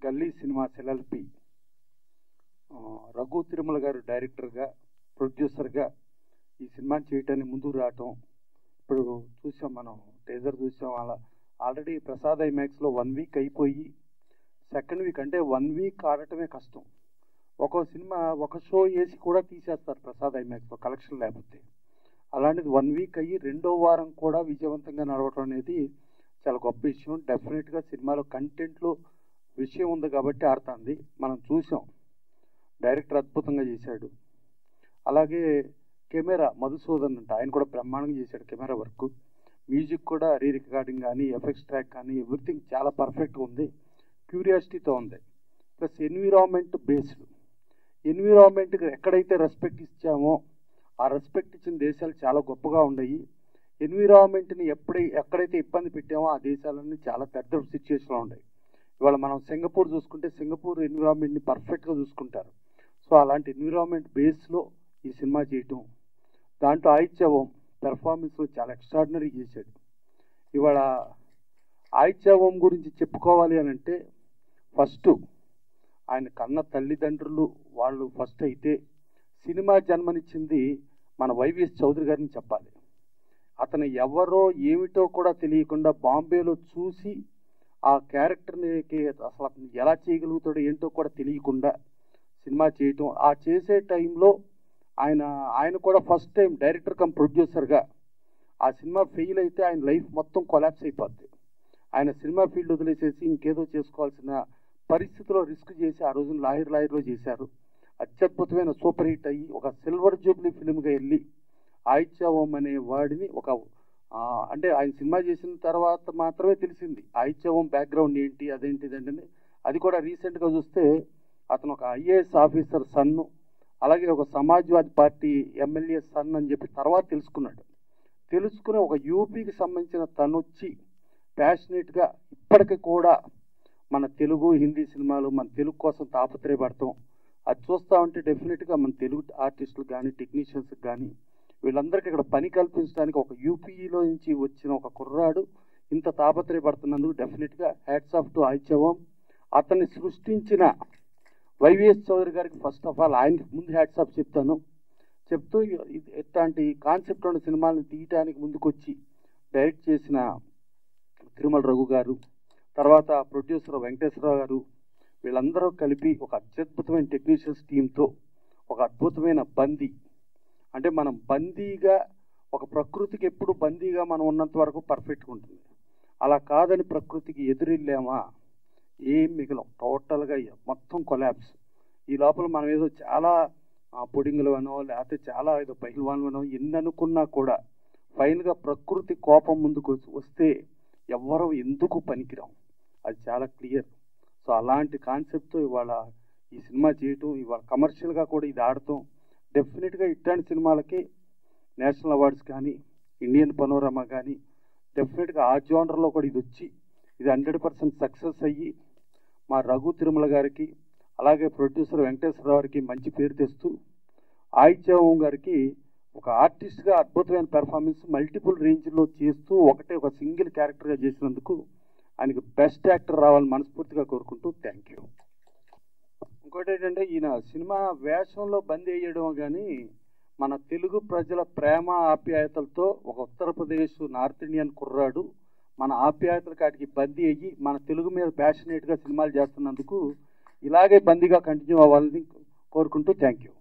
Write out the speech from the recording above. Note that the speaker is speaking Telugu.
గల్లీ సినిమాస్ ఎల్ఎల్పి రఘు తిరుమల గారు డైరెక్టర్గా ప్రొడ్యూసర్గా ఈ సినిమాని చేయటానికి ముందుకు రావటం ఇప్పుడు చూసాం, మనం టేజర్ చూసాం. అలా ఆల్రెడీ ప్రసాద్ ఐమాక్స్లో 1 వీక్ అయిపోయి సెకండ్ వీక్ అంటే 1 వీక్ ఆడటమే కష్టం. ఒక్కో సినిమా ఒక షో వేసి కూడా తీసేస్తారు ప్రసాద్ ఐమాక్స్లో కలెక్షన్ లేకపోతే. అలాంటిది 1 వీక్ అయ్యి 2వ వారం కూడా విజయవంతంగా నడవటం అనేది చాలా గొప్ప విషయం. డెఫినెట్గా సినిమాలో కంటెంట్లో విషయం ఉంది కాబట్టి ఆడుతుంది. మనం చూసాం, డైరెక్టర్ అద్భుతంగా చేశాడు. అలాగే కెమెరా మధుసూదన్ అంటే ఆయన కూడా బ్రహ్మాండంగా చేశాడు కెమెరా వర్క్. మ్యూజిక్ కూడా రీ రికార్డింగ్ కానీ ఎఫెక్ట్స్ ట్రాక్ కానీ ఎవ్రీథింగ్ చాలా పర్ఫెక్ట్గా ఉంది, క్యూరియాసిటీతో ఉంది. ప్లస్ ఎన్విరాన్మెంట్ బేస్డ్, ఎన్విరాన్మెంట్కి ఎక్కడైతే రెస్పెక్ట్ ఇచ్చామో ఆ రెస్పెక్ట్ ఇచ్చిన దేశాలు చాలా గొప్పగా ఉన్నాయి. ఎన్విరాన్మెంట్ని ఎక్కడైతే ఇబ్బంది పెట్టామో ఆ దేశాలన్నీ చాలా పెద్ద సిచ్యువేషన్లో ఉన్నాయి. ఇవాళ మనం సింగపూర్ చూసుకుంటే సింగపూర్ ఎన్విరాన్మెంట్ని పర్ఫెక్ట్గా చూసుకుంటారు. సో అలాంటి ఎన్విరాన్మెంట్ బేస్లో ఈ సినిమా చేయటం, దాంట్లో ఆయిత్యవం పెర్ఫార్మెన్స్లో చాలా ఎక్స్ట్రాడినరీ చేశాడు. ఇవాళ ఆయిత్యవం గురించి చెప్పుకోవాలి అని అంటే ఫస్ట్ ఆయన కన్న తల్లిదండ్రులు వాళ్ళు ఫస్ట్ అయితే, సినిమా జన్మనిచ్చింది మన వైవిఎస్ చౌదరి గారిని చెప్పాలి. అతను ఎవరో ఏమిటో కూడా తెలియకుండా బాంబేలో చూసి ఆ క్యారెక్టర్ని అసలు అతను ఎలా చేయగలుగుతాడో ఏంటో కూడా తెలియకుండా సినిమా చేయటం. ఆ చేసే టైంలో ఆయన కూడా ఫస్ట్ టైం డైరెక్టర్ కమ్ ప్రొడ్యూసర్గా ఆ సినిమా ఫెయిల్ అయితే ఆయన లైఫ్ మొత్తం కొలాప్స్ అయిపోద్ది. ఆయన సినిమా ఫీల్డ్ వదిలేసేసి ఇంకేదో చేసుకోవాల్సిన పరిస్థితిలో రిస్క్ చేసి ఆ రోజున లాయర్లో చేశారు. అత్యద్భుతమైన సూపర్ హిట్ అయ్యి ఒక సిల్వర్ జూబ్లీ ఫిల్మ్గా వెళ్ళి ఆయిత్యవం అనే వాడిని అంటే ఆయన సినిమా చేసిన తర్వాత మాత్రమే తెలిసింది ఆయిత్యవం బ్యాక్గ్రౌండ్ ఏంటి అదేంటిదంటే. అది కూడా రీసెంట్గా చూస్తే అతను ఒక ఐఏఎస్ ఆఫీసర్ సన్ను, అలాగే ఒక సమాజ్వాదీ పార్టీ ఎమ్మెల్యే సన్ అని చెప్పి తర్వాత తెలుసుకుని ఒక యూపీకి సంబంధించిన తను వచ్చి ప్యాషనేట్గా ఇప్పటికి కూడా మన తెలుగు హిందీ సినిమాలు మన తెలుగు కోసం తాపత్రయపడతాం. అది చూస్తూ ఉంటే డెఫినెట్గా మన తెలుగు ఆర్టిస్టులు కానీ టెక్నీషియన్స్కి కానీ వీళ్ళందరికీ ఇక్కడ పని కల్పించడానికి ఒక యూపీలో నుంచి వచ్చిన ఒక కుర్రాడు ఇంత తాపత్రయపడుతున్నందుకు డెఫినెట్గా హ్యాట్స్ ఆఫ్ టు ఆయిత్యవం. అతన్ని సృష్టించిన వైవిఎస్ చౌదరి గారికి ఫస్ట్ ఆఫ్ ఆల్ ఆయనకి ముందు హ్యాట్స్ ఆఫ్ చెప్తూ ఇట్లాంటి కాన్సెప్ట్ ఉన్న సినిమాలను తీయటానికి ముందుకొచ్చి డైరెక్ట్ చేసిన తిరుమల రఘు గారు, తర్వాత ప్రొడ్యూసర్ వెంకటేశ్వరరావు గారు, వీళ్ళందరూ కలిపి ఒక అత్యద్భుతమైన టెక్నీషియన్స్ టీంతో ఒక అద్భుతమైన బందీ, అంటే మనం బందీగా ఒక ప్రకృతికి ఎప్పుడు బందీగా మనం ఉన్నంత వరకు పర్ఫెక్ట్గా ఉంటుంది. అలా కాదని ప్రకృతికి ఎదురెళ్ళామా ఏం మిగలం, టోటల్గా మొత్తం కొలాప్స్. ఈ లోపల మనం ఏదో చాలా పొడింగులు అనో లేకపోతే చాలా ఏదో పైల్వాన్లు అనో ఎన్ని అనుకున్నా కూడా ఫైనల్గా ప్రకృతి కోపం ముందుకు వస్తే ఎవ్వరూ ఎందుకు పనికిరాం, అది చాలా క్లియర్. సో అలాంటి కాన్సెప్ట్తో ఇవాళ ఈ సినిమా చేయటం, ఇవాళ కమర్షియల్గా కూడా ఇది ఆడటం, డెఫినెట్గా ఇట్లాంటి సినిమాలకి నేషనల్ అవార్డ్స్ కానీ ఇండియన్ పనోరమా కానీ డెఫినెట్గా ఆ జోనర్లో కూడా ఇది వచ్చి ఇది 100% సక్సెస్ అయ్యి మా రఘు తిరుమల గారికి అలాగే ప్రొడ్యూసర్ వెంకటేశ్వరరావు గారికి మంచి పేరు తెస్తూ, ఆయిత్యవం గారికి ఒక ఆర్టిస్ట్గా అద్భుతమైన పెర్ఫార్మెన్స్ మల్టిపుల్ రేంజ్లో చేస్తూ ఒక సింగిల్ క్యారెక్టర్గా చేసినందుకు ఆయనకి బెస్ట్ యాక్టర్ రావాలని మనస్ఫూర్తిగా కోరుకుంటూ థ్యాంక్ యూ. ఇంకోటి ఏంటంటే ఈయన సినిమా వేషంలో బందీ అయ్యడం కానీ మన తెలుగు ప్రజల ప్రేమ ఆప్యాయతలతో ఒక ఉత్తరప్రదేశ్ నార్త్ ఇండియన్ కుర్రాడు మన ఆప్యాయతల కాటికి బందీ అయ్యి మన తెలుగు మీద ప్యాషనేట్గా సినిమాలు చేస్తున్నందుకు ఇలాగే బందీగా కంటిన్యూ అవ్వాలని కోరుకుంటూ థ్యాంక్ యూ.